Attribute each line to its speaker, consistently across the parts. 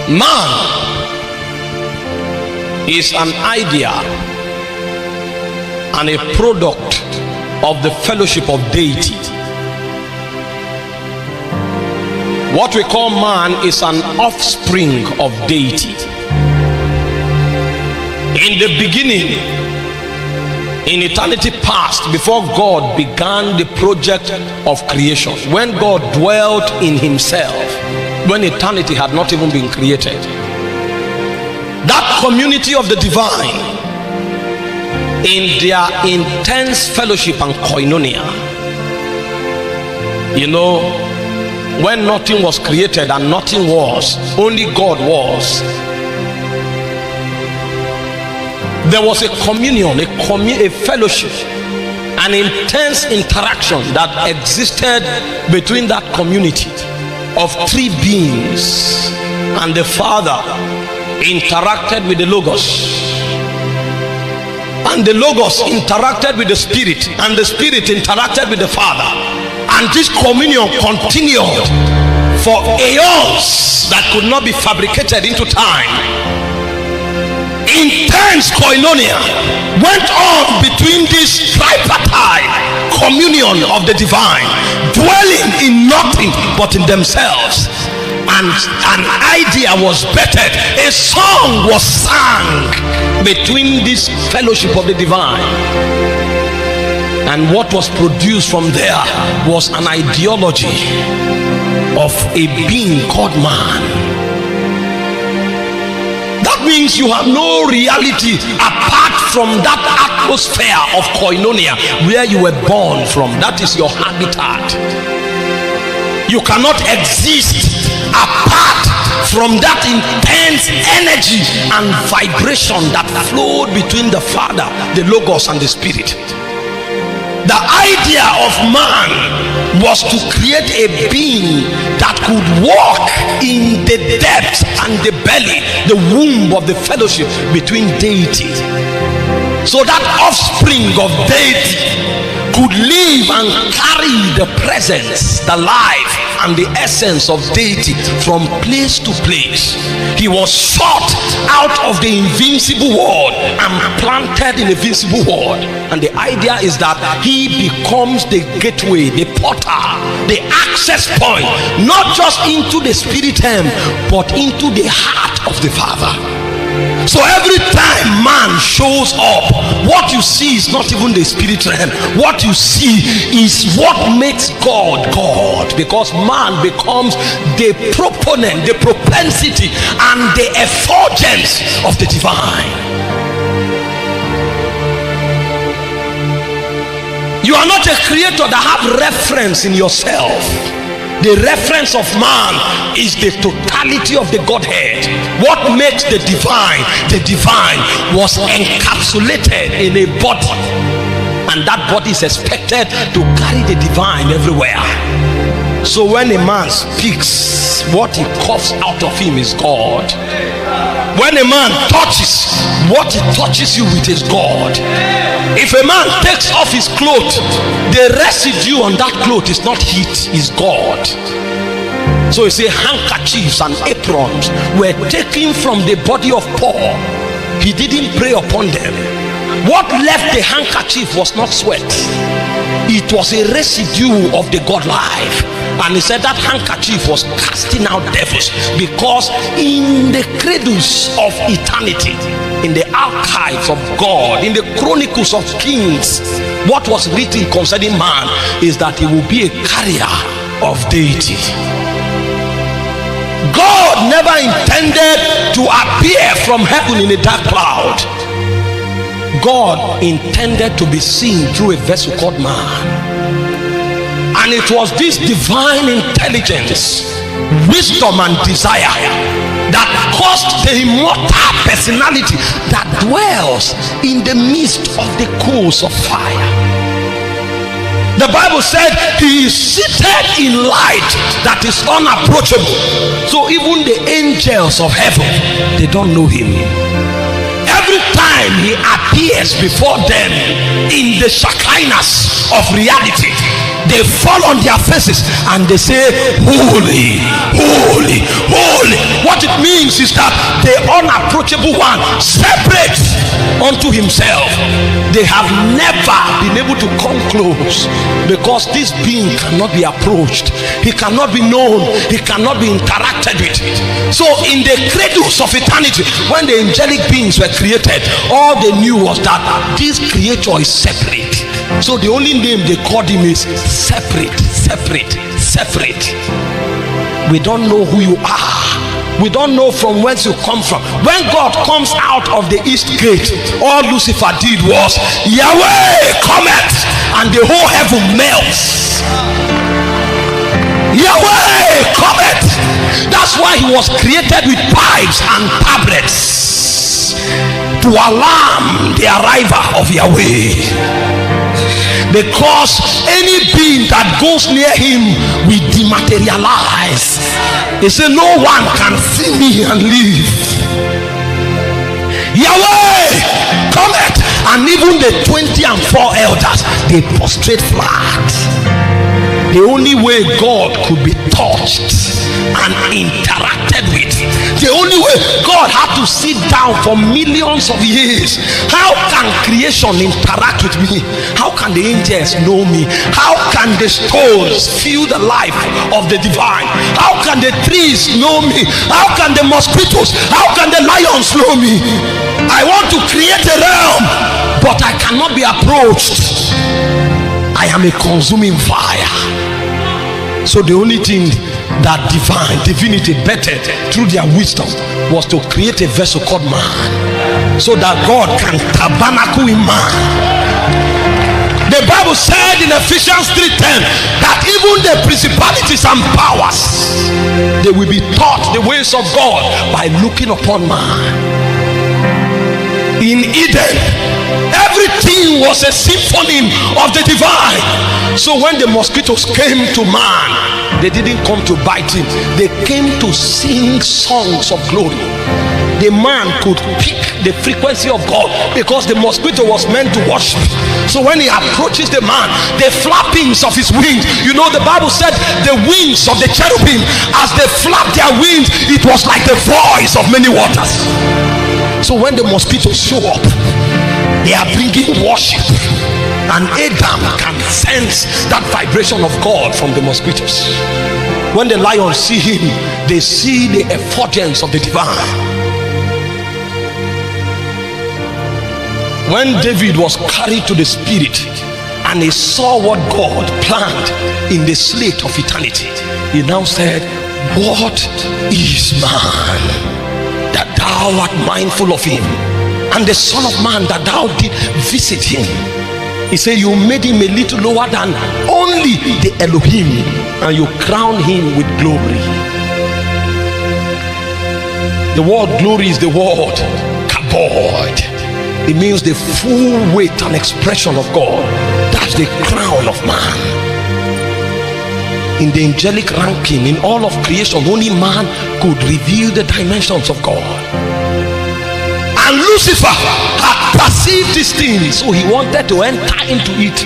Speaker 1: Man is an idea and a product of the fellowship of deity. What we call man is an offspring of deity. In the beginning, in eternity past, before God began the project of creation, when God dwelt in himself, when eternity had not even been created, that community of the divine, in their intense fellowship and koinonia, you know, when nothing was created and nothing was, only God was, there was a communion, a fellowship, an intense interaction that existed between that community of three beings. And the Father interacted with the Logos, and the Logos interacted with the Spirit, and the Spirit interacted with the Father, and this communion continued for aeons that could not be fabricated into time. Intense koinonia went on between this tripartite communion of the divine, dwelling in nothing but in themselves. And an idea was bettered, a song was sung between this fellowship of the divine, and what was produced from there was an ideology of a being called man. That means you have no reality apart from that atmosphere of koinonia where you were born from. That is your habitat. You cannot exist apart from that intense energy and vibration that flowed between the Father, the Logos, and the Spirit. The idea of man was to create a being that could walk in the depths and the belly, the womb of the fellowship between deity, so that offspring of deity could live and carry the presence, the life, and the essence of deity from place to place. He was sought out of the invincible world and planted in the visible world. And the idea is that he becomes the gateway, the portal, the access point, not just into the spirit realm, but into the heart of the Father. So every time man shows up, what you see is not even the spirit realm. What you see is what makes God God, because man becomes the proponent, the propensity, and the effulgence of the divine. You are not a creator that have reference in yourself. The reference of man is the totality of the Godhead. What makes the divine was encapsulated in a body, and that body is expected to carry the divine everywhere. So when a man speaks, what he coughs out of him is God. When a man touches, what he touches you with is God. If a man takes off his clothes, the residue on that cloth is not heat, is God. So you say handkerchiefs and aprons were taken from the body of Paul. He didn't pray upon them. What left the handkerchief was not sweat, it was a residue of the God life. And he said that handkerchief was casting out devils, because in the cradles of eternity, in the archives of God, in the chronicles of kings, what was written concerning man is that he will be a carrier of deity. God never intended to appear from heaven in a dark cloud. God intended to be seen through a vessel called man. And it was this divine intelligence, wisdom, and desire that caused the immortal personality that dwells in the midst of the coals of fire. The Bible said he is seated in light that is unapproachable. So even the angels of heaven, they don't know him. Every time he appears before them in the Shekinahs of reality, they fall on their faces and they say, holy, holy, holy. What it means is that the unapproachable one separates unto himself. They have never been able to come close, because this being cannot be approached, he cannot be known, he cannot be interacted with. So in the cradles of eternity, when the angelic beings were created, all they knew was that this creature is separate. So the only name they called him is separate, separate, separate. We don't know who you are. We don't know from whence you come from. When God comes out of the east gate, all Lucifer did was, Yahweh cometh, and the whole heaven melts. Yahweh cometh. That's why he was created with pipes and tablets to alarm the arrival of Yahweh. Because any being that goes near him will dematerialize. He said, no one can see me and live. Yahweh cometh, and even the 24 elders, they prostrate flat. The only way God could be touched and interacted with, the only way, God had to sit down for millions of years. How can creation interact with me? How can the angels know me? How can the stones feel the life of the divine? How can the trees know me? How can the mosquitoes, how can the lions know me? I want to create a realm, but I cannot be approached. I am a consuming fire. So the only thing that divinity bettered through their wisdom was to create a vessel called man, so that God can tabernacle in man. The Bible said in Ephesians 3:10 that even the principalities and powers, they will be taught the ways of God by looking upon man. In Eden, everything was a symphony of the divine. So when the mosquitoes came to man, they didn't come to bite him, they came to sing songs of glory. The man could pick the frequency of God, because the mosquito was meant to worship. So when he approaches the man, the flappings of his wings, you know, the Bible said the wings of the cherubim, as they flapped their wings, it was like the voice of many waters. So when the mosquitoes show up, they are bringing worship, and Adam can sense that vibration of God from the mosquitoes. When the lions see him, they see the effulgence of the divine. When David was carried to the spirit and he saw what God planned in the slate of eternity, he now said, what is man that thou art mindful of him, and the son of man that thou did visit him? He said, you made him a little lower than only the Elohim, and you crown him with glory. The word glory is the word kabod. It means the full weight and expression of God. That's the crown of man. In the angelic ranking, in all of creation, only man could reveal the dimensions of God. And Lucifer had perceived these things, so he wanted to enter into it.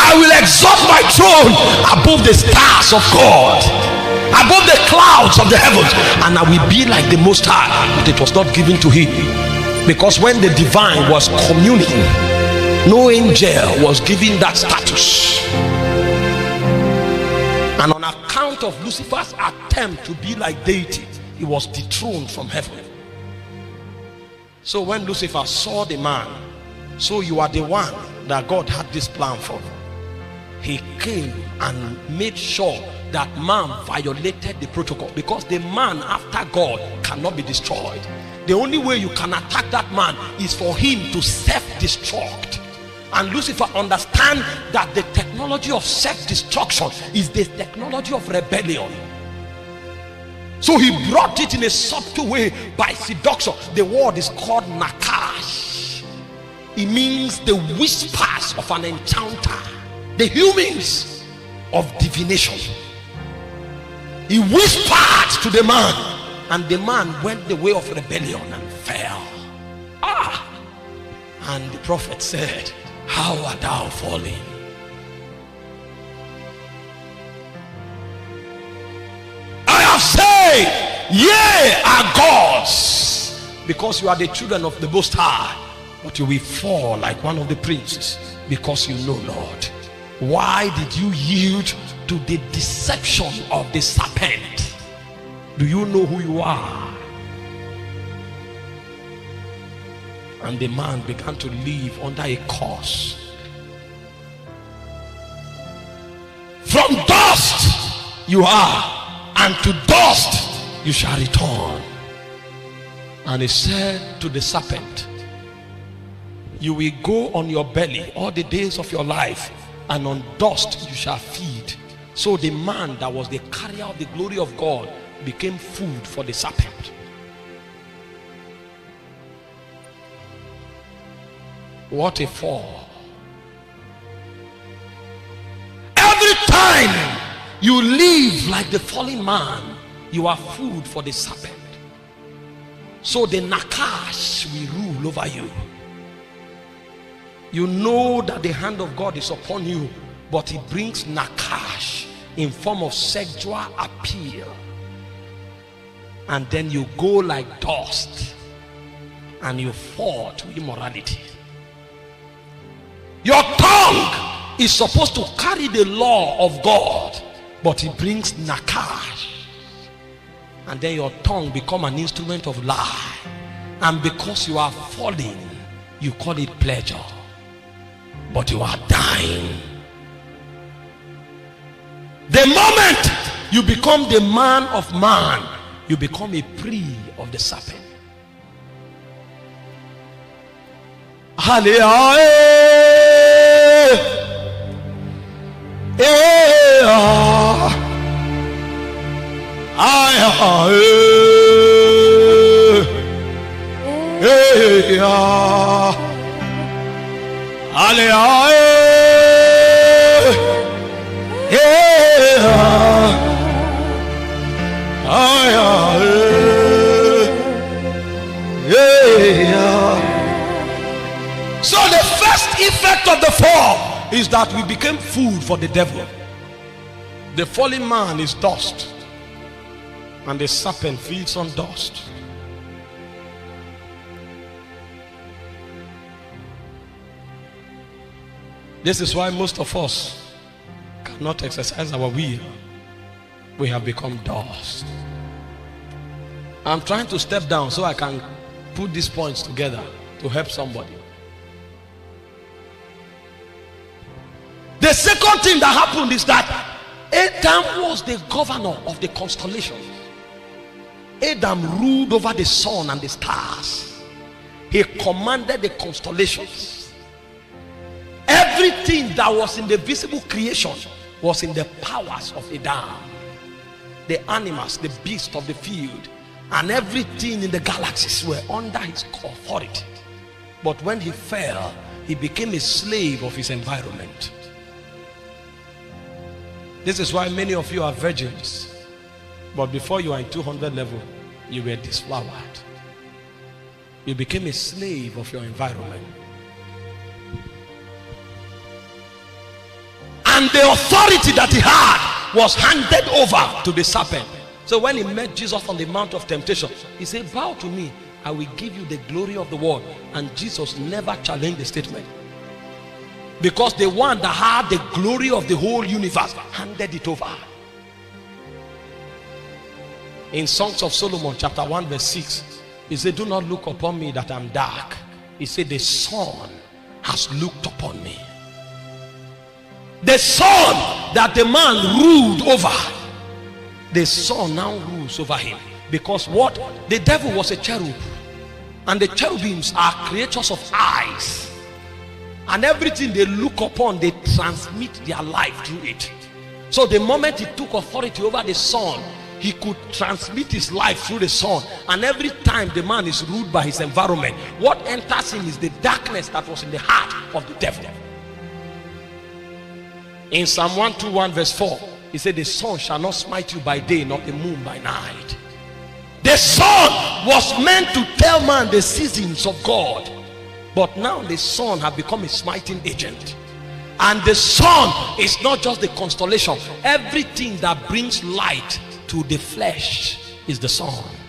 Speaker 1: I will exalt my throne above the stars of God, above the clouds of the heavens, and I will be like the Most High. But it was not given to him, because when the divine was communing, no angel was given that status. And on account of Lucifer's attempt to be like deity, he was dethroned from heaven. So when Lucifer saw the man, so you are the one that God had this plan for, he came and made sure that man violated the protocol, because the man after God cannot be destroyed. The only way you can attack that man is for him to self-destruct. And Lucifer understands that the technology of self-destruction is the technology of rebellion. So he brought it in a subtle way by seduction. The word is called nakash. It means the whispers of an encounter, the humans of divination. He whispered to the man, and the man went the way of rebellion and fell. And the prophet said, how art thou fallen? ye are gods, because you are the children of the Most High, but you will fall like one of the princes, because you know not. Why did you yield to the deception of the serpent? Do you know who you are? And the man began to live under a curse. From dust you are, and to dust you shall return. And he said to the serpent, you will go on your belly all the days of your life, and on dust you shall feed. So the man that was the carrier of the glory of God became food for the serpent. What a fall. Every time you live like the fallen man, you are food for the serpent. So the Nakash will rule over you. You know that the hand of God is upon you, but it brings Nakash in form of sexual appeal. And then you go like dust and you fall to immorality. Your tongue is supposed to carry the law of God, but it brings Nakash. And then your tongue become an instrument of lie. And because you are falling, you call it pleasure, but you are dying. The moment you become the man of man, you become a prey of the serpent. Hallelujah. So the first effect of the fall is that we became food for the devil. The fallen man is dust, and the serpent feeds on dust. This is why most of us cannot exercise our will. We have become dust. I'm trying to step down so I can put these points together to help somebody. The second thing that happened is that Adam was the governor of the constellations. Adam ruled over the sun and the stars. He commanded the constellations. Everything that was in the visible creation was in the powers of Adam. The animals, the beasts of the field, and everything in the galaxies were under his authority. But when he fell, he became a slave of his environment. This is why many of you are virgins, but before you are in 200 level, you were disflowered. You became a slave of your environment. And the authority that he had was handed over to the serpent. So when he met Jesus on the Mount of Temptation, he said, bow to me, I will give you the glory of the world. And Jesus never challenged the statement, because the one that had the glory of the whole universe handed it over. In Songs of Solomon chapter 1 verse 6, he said, do not look upon me that I'm dark. He said, the sun has looked upon me. The sun that the man ruled over, the sun now rules over him. Because what? The devil was a cherub, and the cherubims are creatures of eyes. And everything they look upon, they transmit their life through it. So the moment he took authority over the sun, he could transmit his life through the sun. And every time the man is ruled by his environment, what enters him is the darkness that was in the heart of the devil. In Psalm 121 verse 4, he said, the sun shall not smite you by day, nor the moon by night. The sun was meant to tell man the seasons of God. But now the sun has become a smiting agent. And the sun is not just the constellation. Everything that brings light to the flesh is the Son.